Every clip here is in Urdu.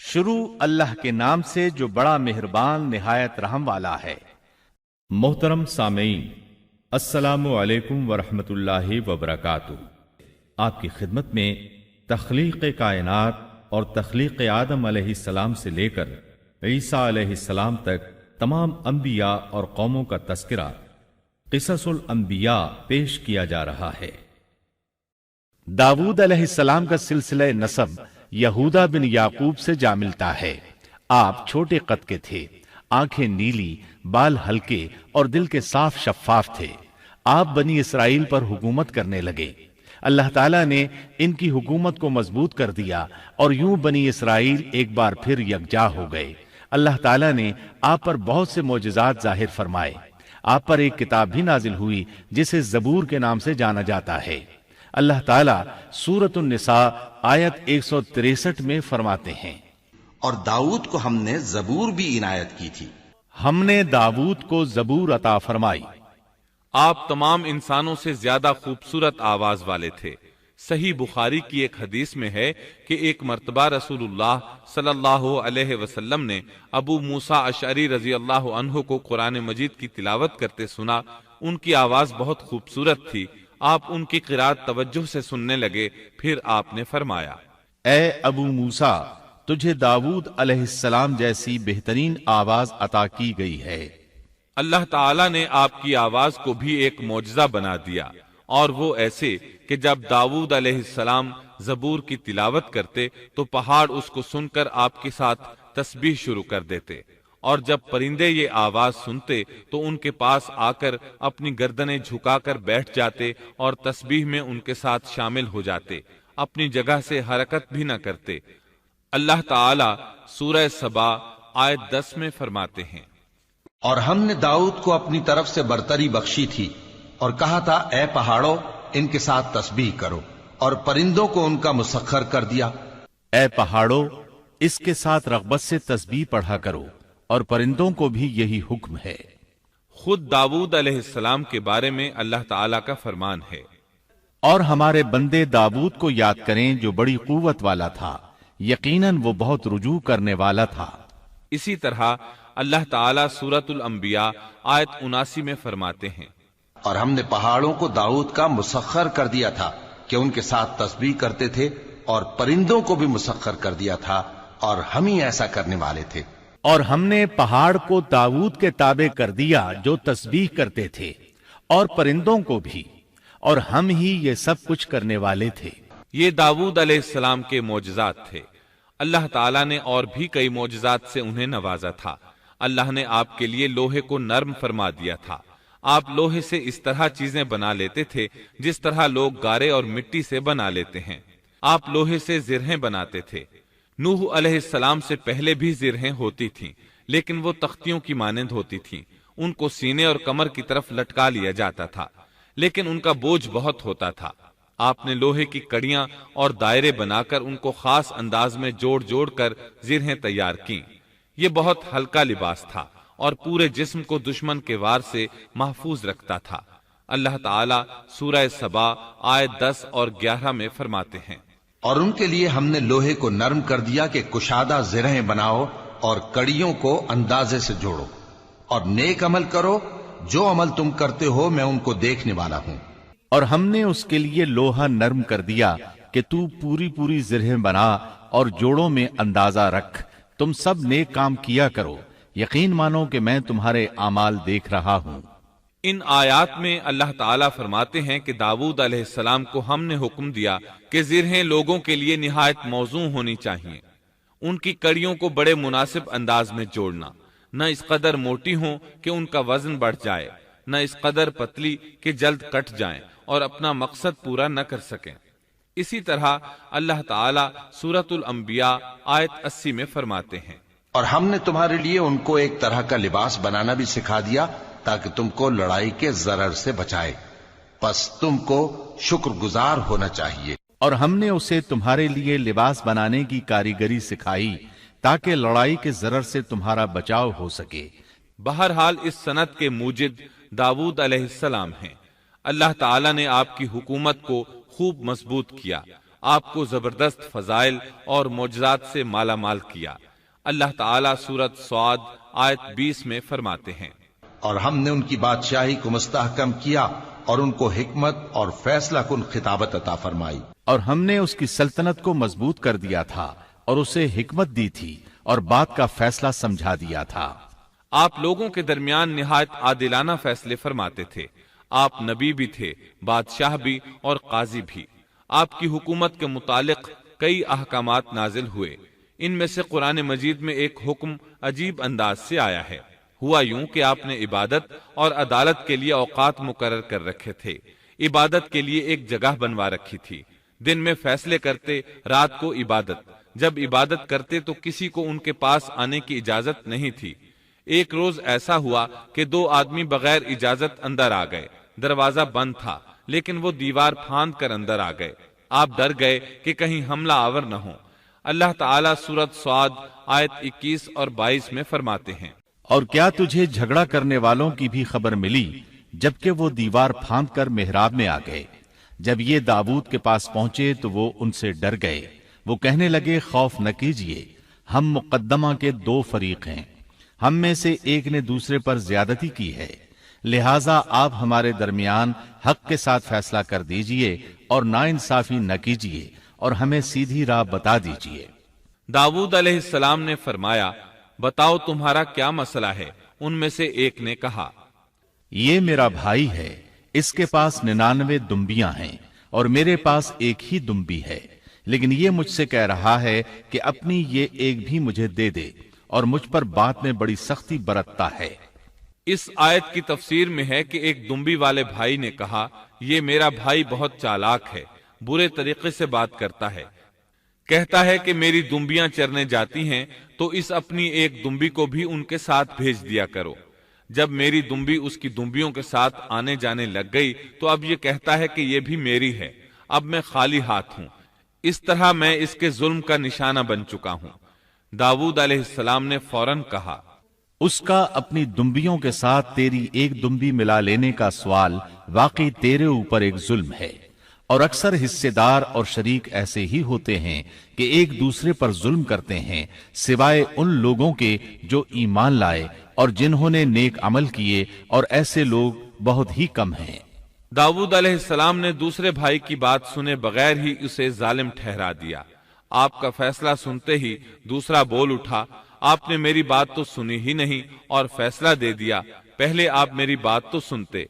شروع اللہ کے نام سے جو بڑا مہربان نہایت رحم والا ہے۔ محترم سامعین، السلام علیکم ورحمۃ اللہ وبرکاتہ۔ آپ کی خدمت میں تخلیق کائنات اور تخلیق آدم علیہ السلام سے لے کر عیسیٰ علیہ السلام تک تمام انبیاء اور قوموں کا تذکرہ قصص الانبیاء پیش کیا جا رہا ہے۔ داؤد علیہ السلام کا سلسلہ نسب یہودا بن یعقوب سے جا ملتا ہے۔ آپ چھوٹے قد کے تھے، آنکھیں نیلی، بال ہلکے اور دل کے صاف شفاف تھے۔ آپ بنی اسرائیل پر حکومت کرنے لگے۔ اللہ تعالیٰ نے ان کی حکومت کو مضبوط کر دیا اور یوں بنی اسرائیل ایک بار پھر یکجا ہو گئے۔ اللہ تعالیٰ نے آپ پر بہت سے معجزات ظاہر فرمائے۔ آپ پر ایک کتاب بھی نازل ہوئی جسے زبور کے نام سے جانا جاتا ہے۔ اللہ تعالیٰ سورۃ النساء آیت 163 میں فرماتے ہیں، اور داؤد کو ہم نے زبور بھی عنایت کی تھی۔ ہم نے داؤد کو زبور عطا فرمائی۔ آپ تمام انسانوں سے زیادہ خوبصورت آواز والے تھے۔ صحیح بخاری کی ایک حدیث میں ہے کہ ایک مرتبہ رسول اللہ صلی اللہ علیہ وسلم نے ابو موسیٰ اشعری رضی اللہ عنہ کو قرآن مجید کی تلاوت کرتے سنا۔ ان کی آواز بہت خوبصورت تھی۔ آپ ان کی قرات توجہ سے سننے لگے، پھر آپ نے فرمایا، اے ابو موسیٰ، تجھے داؤد علیہ السلام جیسی بہترین آواز عطا کی گئی ہے۔ اللہ تعالیٰ نے آپ کی آواز کو بھی ایک معجزہ بنا دیا، اور وہ ایسے کہ جب داؤد علیہ السلام زبور کی تلاوت کرتے تو پہاڑ اس کو سن کر آپ کے ساتھ تسبیح شروع کر دیتے، اور جب پرندے یہ آواز سنتے تو ان کے پاس آ کر اپنی گردنیں جھکا کر بیٹھ جاتے اور تسبیح میں ان کے ساتھ شامل ہو جاتے، اپنی جگہ سے حرکت بھی نہ کرتے۔ اللہ تعالیٰ سورہ سبا آیت 10 میں فرماتے ہیں، اور ہم نے داؤد کو اپنی طرف سے برتری بخشی تھی اور کہا تھا، اے پہاڑوں ان کے ساتھ تسبیح کرو، اور پرندوں کو ان کا مسخر کر دیا۔ اے پہاڑوں، اس کے ساتھ رغبت سے تسبیح پڑھا کرو، اور پرندوں کو بھی یہی حکم ہے۔ خود داؤد علیہ السلام کے بارے میں اللہ تعالیٰ کا فرمان ہے، اور ہمارے بندے داؤد کو یاد کریں جو بڑی قوت والا تھا، یقیناً وہ بہت رجوع کرنے والا تھا۔ اسی طرح اللہ تعالیٰ سورۃ الانبیاء آیت 79 میں فرماتے ہیں، اور ہم نے پہاڑوں کو داؤد کا مسخر کر دیا تھا کہ ان کے ساتھ تسبیح کرتے تھے، اور پرندوں کو بھی مسخر کر دیا تھا، اور ہم ہی ایسا کرنے والے تھے۔ اور ہم نے پہاڑ کو داؤد کے تابع کر دیا جو تسبیح کرتے تھے، اور پرندوں کو بھی، اور ہم ہی یہ سب کچھ کرنے والے تھے۔ یہ داؤد علیہ السلام کے معجزات تھے۔ اللہ تعالیٰ نے اور بھی کئی معجزات سے انہیں نوازا تھا۔ اللہ نے آپ کے لیے لوہے کو نرم فرما دیا تھا۔ آپ لوہے سے اس طرح چیزیں بنا لیتے تھے جس طرح لوگ گارے اور مٹی سے بنا لیتے ہیں۔ آپ لوہے سے زرہیں بناتے تھے۔ نوح علیہ السلام سے پہلے بھی زرہیں ہوتی تھیں، لیکن وہ تختیوں کی مانند ہوتی تھیں۔ ان کو سینے اور کمر کی طرف لٹکا لیا جاتا تھا، لیکن ان کا بوجھ بہت ہوتا تھا۔ آپ نے لوہے کی کڑیاں اور دائرے بنا کر ان کو خاص انداز میں جوڑ جوڑ کر زرہیں تیار کیں۔ یہ بہت ہلکا لباس تھا اور پورے جسم کو دشمن کے وار سے محفوظ رکھتا تھا۔ اللہ تعالیٰ سورہ سبا آیت 10 اور 11 میں فرماتے ہیں، اور ان کے لیے ہم نے لوہے کو نرم کر دیا کہ کشادہ زرہیں بناؤ اور کڑیوں کو اندازے سے جوڑو، اور نیک عمل کرو، جو عمل تم کرتے ہو میں ان کو دیکھنے والا ہوں۔ اور ہم نے اس کے لیے لوہا نرم کر دیا کہ تو پوری پوری زرہیں بنا اور جوڑوں میں اندازہ رکھ، تم سب نیک کام کیا کرو، یقین مانو کہ میں تمہارے اعمال دیکھ رہا ہوں۔ ان آیات میں اللہ تعالیٰ فرماتے ہیں کہ داؤد علیہ السلام کو ہم نے حکم دیا کہ زرہیں لوگوں کے لیے نہایت موزوں ہونی چاہیے۔ ان کی کڑیوں کو بڑے مناسب انداز میں جوڑنا، نہ اس قدر موٹی ہوں کہ ان کا وزن بڑھ جائے، نہ اس قدر پتلی کہ جلد کٹ جائیں اور اپنا مقصد پورا نہ کر سکیں۔ اسی طرح اللہ تعالیٰ سورۃ الانبیاء آیت 80 میں فرماتے ہیں، اور ہم نے تمہارے لیے ان کو ایک طرح کا لباس بنانا بھی سکھا دیا تاکہ تم کو لڑائی کے ضرر سے بچائے، پس تم کو شکر گزار ہونا چاہیے۔ اور ہم نے اسے تمہارے لیے لباس بنانے کی کاریگری سکھائی تاکہ لڑائی کے ضرر سے تمہارا بچاؤ ہو سکے۔ بہرحال اس صنعت کے موجد داؤد علیہ السلام ہیں۔ اللہ تعالیٰ نے آپ کی حکومت کو خوب مضبوط کیا آپ کو زبردست فضائل اور معجزات سے مالا مال کیا۔ اللہ تعالیٰ سورۃ صاد آیت 20 میں فرماتے ہیں، اور ہم نے ان کی بادشاہی کو مستحکم کیا اور ان کو حکمت اور فیصلہ کن خطابت عطا فرمائی۔ اور ہم نے اس کی سلطنت کو مضبوط کر دیا تھا اور اسے حکمت دی تھی اور بات کا فیصلہ سمجھا دیا تھا۔ آپ لوگوں کے درمیان نہایت عادلانہ فیصلے فرماتے تھے۔ آپ نبی بھی تھے، بادشاہ بھی اور قاضی بھی۔ آپ کی حکومت کے متعلق کئی احکامات نازل ہوئے۔ ان میں سے قرآن مجید میں ایک حکم عجیب انداز سے آیا ہے۔ ہوا یوں کہ آپ نے عبادت اور عدالت کے لیے اوقات مقرر کر رکھے تھے۔ عبادت کے لیے ایک جگہ بنوا رکھی تھی۔ دن میں فیصلے کرتے، رات کو عبادت۔ جب عبادت کرتے تو کسی کو ان کے پاس آنے کی اجازت نہیں تھی۔ ایک روز ایسا ہوا کہ 2 آدمی بغیر اجازت اندر آ گئے۔ دروازہ بند تھا لیکن وہ دیوار پھاند کر اندر آ گئے۔ آپ ڈر گئے کہ کہیں حملہ آور نہ ہو۔ اللہ تعالیٰ سورۃ صاد آیت 21 اور 22 میں فرماتے ہیں، اور کیا تجھے جھگڑا کرنے والوں کی بھی خبر ملی جبکہ وہ دیوار پھاند کر محراب میں آ گئے؟ جب یہ داؤد کے پاس پہنچے تو وہ ان سے ڈر گئے۔ وہ کہنے لگے، خوف نہ کیجیے، ہم مقدمہ کے 2 فریق ہیں، ہم میں سے ایک نے دوسرے پر زیادتی کی ہے، لہٰذا آپ ہمارے درمیان حق کے ساتھ فیصلہ کر دیجئے اور ناانصافی نہ کیجیے اور ہمیں سیدھی راہ بتا دیجئے۔ داؤد علیہ السلام نے فرمایا، بتاؤ تمہارا کیا مسئلہ ہے؟ ان میں سے ایک نے کہا، یہ میرا بھائی ہے، اس کے پاس 99 دمبیاں ہیں اور میرے پاس ایک ہی دمبی ہے، لیکن یہ مجھ سے کہہ رہا ہے کہ اپنی یہ ایک بھی مجھے دے دے اور مجھ پر بات میں بڑی سختی برتتا ہے۔ اس آیت کی تفسیر میں ہے کہ ایک دمبی والے بھائی نے کہا، یہ میرا بھائی بہت چالاک ہے، برے طریقے سے بات کرتا ہے، کہتا ہے کہ میری دمبیاں چرنے جاتی ہیں تو اس اپنی ایک دمبی کو بھی ان کے ساتھ بھیج دیا کرو۔ جب میری دمبی اس کی دمبیوں کے ساتھ آنے جانے لگ گئی تو اب یہ کہتا ہے کہ یہ بھی میری ہے، اب میں خالی ہاتھ ہوں۔ اس طرح میں اس کے ظلم کا نشانہ بن چکا ہوں۔ داؤد علیہ السلام نے فوراً کہا، اس کا اپنی دمبیوں کے ساتھ تیری ایک دمبی ملا لینے کا سوال واقعی تیرے اوپر ایک ظلم ہے، اور اکثر حصے دار اور شریک ایسے ہی ہوتے ہیں کہ ایک دوسرے پر ظلم کرتے ہیں، سوائے ان لوگوں کے جو ایمان لائے اور جنہوں نے نیک عمل کیے، اور ایسے لوگ بہت ہی کم ہیں۔ داؤد علیہ السلام نے دوسرے بھائی کی بات سنے بغیر ہی اسے ظالم ٹھہرا دیا۔ آپ کا فیصلہ سنتے ہی دوسرا بول اٹھا، آپ نے میری بات تو سنی ہی نہیں اور فیصلہ دے دیا، پہلے آپ میری بات تو سنتے۔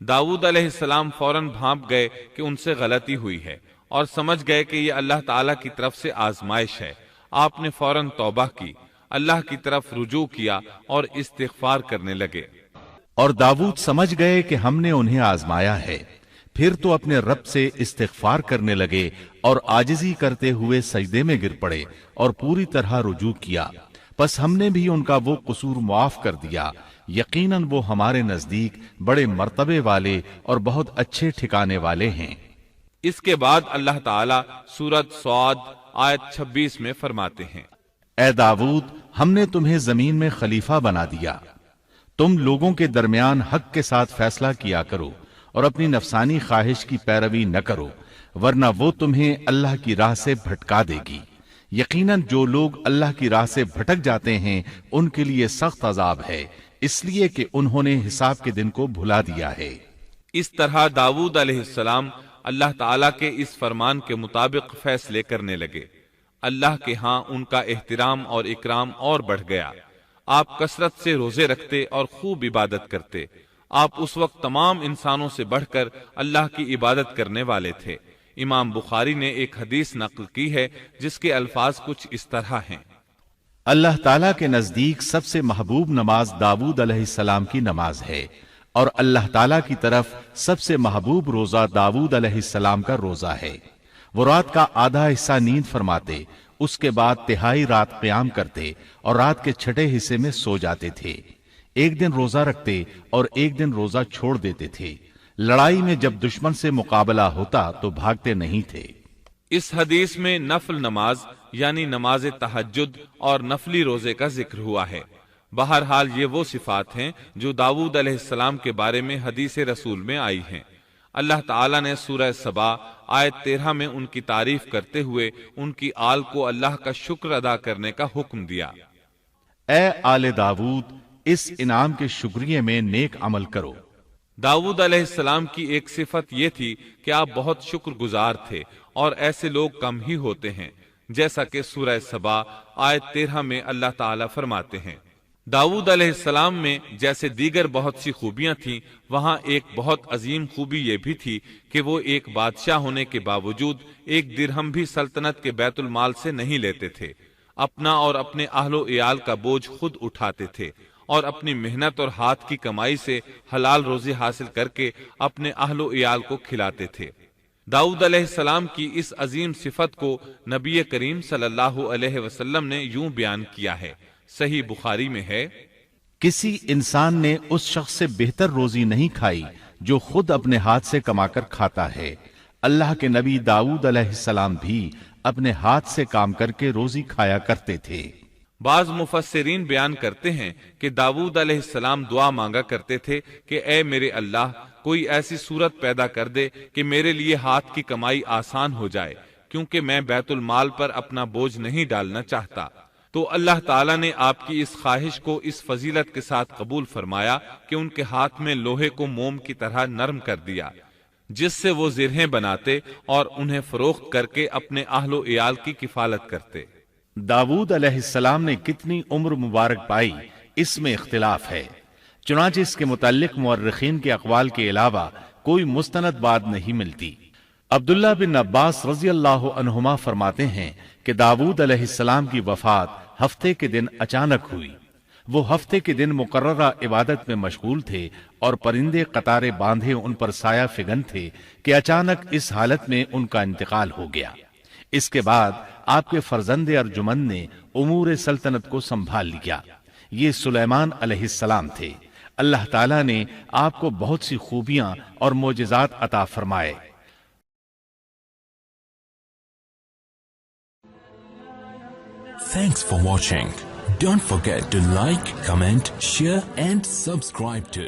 داؤد علیہ السلام فوراً بھانپ گئے کہ ان سے غلطی ہوئی ہے اور سمجھ گئے کہ یہ اللہ تعالیٰ کی طرف سے آزمائش ہے۔ آپ نے فوراً توبہ کی، اللہ کی طرف رجوع کیا اور استغفار کرنے لگے۔ اور داؤد سمجھ گئے کہ ہم نے انہیں آزمایا ہے، پھر تو اپنے رب سے استغفار کرنے لگے اور عاجزی کرتے ہوئے سجدے میں گر پڑے اور پوری طرح رجوع کیا۔ پس ہم نے بھی ان کا وہ قصور معاف کر دیا، یقیناً وہ ہمارے نزدیک بڑے مرتبے والے اور بہت اچھے ٹھکانے والے ہیں۔ اس کے بعد اللہ تعالیٰ سورۃ صاد آیت 26 میں فرماتے ہیں، اے داؤد، ہم نے تمہیں زمین میں خلیفہ بنا دیا، تم لوگوں کے درمیان حق کے ساتھ فیصلہ کیا کرو اور اپنی نفسانی خواہش کی پیروی نہ کرو، ورنہ وہ تمہیں اللہ کی راہ سے بھٹکا دے گی۔ یقیناً جو لوگ اللہ کی راہ سے بھٹک جاتے ہیں ان کے لیے سخت عذاب ہے، اس لیے کہ انہوں نے حساب کے دن کو بھلا دیا ہے۔ اس طرح داؤد علیہ السلام اللہ تعالیٰ کے اس فرمان کے مطابق فیصلے کرنے لگے۔ اللہ کے ہاں ان کا احترام اور اکرام اور بڑھ گیا۔ آپ کثرت سے روزے رکھتے اور خوب عبادت کرتے۔ آپ اس وقت تمام انسانوں سے بڑھ کر اللہ کی عبادت کرنے والے تھے۔ امام بخاری نے ایک حدیث نقل کی ہے جس کے الفاظ کچھ اس طرح ہیں، اللہ تعالیٰ کے نزدیک سب سے محبوب نماز داؤد علیہ السلام کی نماز ہے، اور اللہ تعالیٰ کی طرف سب سے محبوب روزہ داؤد علیہ السلام کا روزہ ہے۔ وہ رات کا آدھا حصہ نیند فرماتے، اس کے بعد تہائی رات قیام کرتے اور رات کے چھٹے حصے میں سو جاتے تھے۔ ایک دن روزہ رکھتے اور ایک دن روزہ چھوڑ دیتے تھے۔ لڑائی میں جب دشمن سے مقابلہ ہوتا تو بھاگتے نہیں تھے۔ اس حدیث میں نفل نماز یعنی نماز تہجد اور نفلی روزے کا ذکر ہوا ہے۔ بہرحال یہ وہ صفات ہیں جو داؤد علیہ السلام کے بارے میں حدیث رسول میں آئی ہیں۔ اللہ تعالیٰ نے سورہ سبا آیت 13 میں ان کی تعریف کرتے ہوئے ان کی آل کو اللہ کا شکر ادا کرنے کا حکم دیا۔ اے آل داود، اس انعام کے شکریہ میں نیک عمل کرو۔ داؤد علیہ السلام کی ایک صفت یہ تھی کہ آپ بہت شکر گزار تھے، اور ایسے لوگ کم ہی ہوتے ہیں، جیسا کہ سورہ سبا آیت 13 میں اللہ تعالیٰ فرماتے ہیں۔ داؤد علیہ السلام میں جیسے دیگر بہت سی خوبیاں تھیں، وہاں ایک بہت عظیم خوبی یہ بھی تھی کہ وہ ایک بادشاہ ہونے کے باوجود ایک درہم بھی سلطنت کے بیت المال سے نہیں لیتے تھے، اپنا اور اپنے اہل و عیال کا بوجھ خود اٹھاتے تھے، اور اپنی محنت اور ہاتھ کی کمائی سے حلال روزی حاصل کر کے اپنے اہل و عیال کو کھلاتے تھے۔ داؤد علیہ السلام کی اس عظیم صفت کو نبی کریم صلی اللہ علیہ وسلم نے یوں بیان کیا ہے، صحیح بخاری میں ہے، کسی انسان نے اس شخص سے بہتر روزی نہیں کھائی جو خود اپنے ہاتھ سے کما کر کھاتا ہے۔ اللہ کے نبی داؤد علیہ السلام بھی اپنے ہاتھ سے کام کر کے روزی کھایا کرتے تھے۔ بعض مفسرین بیان کرتے ہیں کہ داؤد علیہ السلام دعا مانگا کرتے تھے کہ اے میرے اللہ، کوئی ایسی صورت پیدا کر دے کہ میرے لیے ہاتھ کی کمائی آسان ہو جائے، کیونکہ میں بیت المال پر اپنا بوجھ نہیں ڈالنا چاہتا۔ تو اللہ تعالیٰ نے آپ کی اس خواہش کو اس فضیلت کے ساتھ قبول فرمایا کہ ان کے ہاتھ میں لوہے کو موم کی طرح نرم کر دیا، جس سے وہ زرہیں بناتے اور انہیں فروخت کر کے اپنے اہل و عیال کی کفالت کرتے۔ داؤد علیہ السلام نے کتنی عمر مبارک پائی، اس میں اختلاف ہے، چنانچہ اس کے متعلق مورخین کے اقوال کے علاوہ کوئی مستند بات نہیں ملتی۔ عبداللہ بن عباس رضی اللہ عنہما فرماتے ہیں کہ داؤد علیہ السلام کی وفات ہفتے کے دن اچانک ہوئی۔ وہ ہفتے کے دن مقررہ عبادت میں مشغول تھے اور پرندے قطارے باندھے ان پر سایہ فگن تھے کہ اچانک اس حالت میں ان کا انتقال ہو گیا۔ اس کے بعد آپ کے فرزند ارجمند نے امور سلطنت کو سنبھال لیا۔ یہ سلیمان علیہ السلام تھے۔ اللہ تعالیٰ نے آپ کو بہت سی خوبیاں اور معجزات عطا فرمائے۔ Thanks for watching. Don't forget to like, comment, share and subscribe to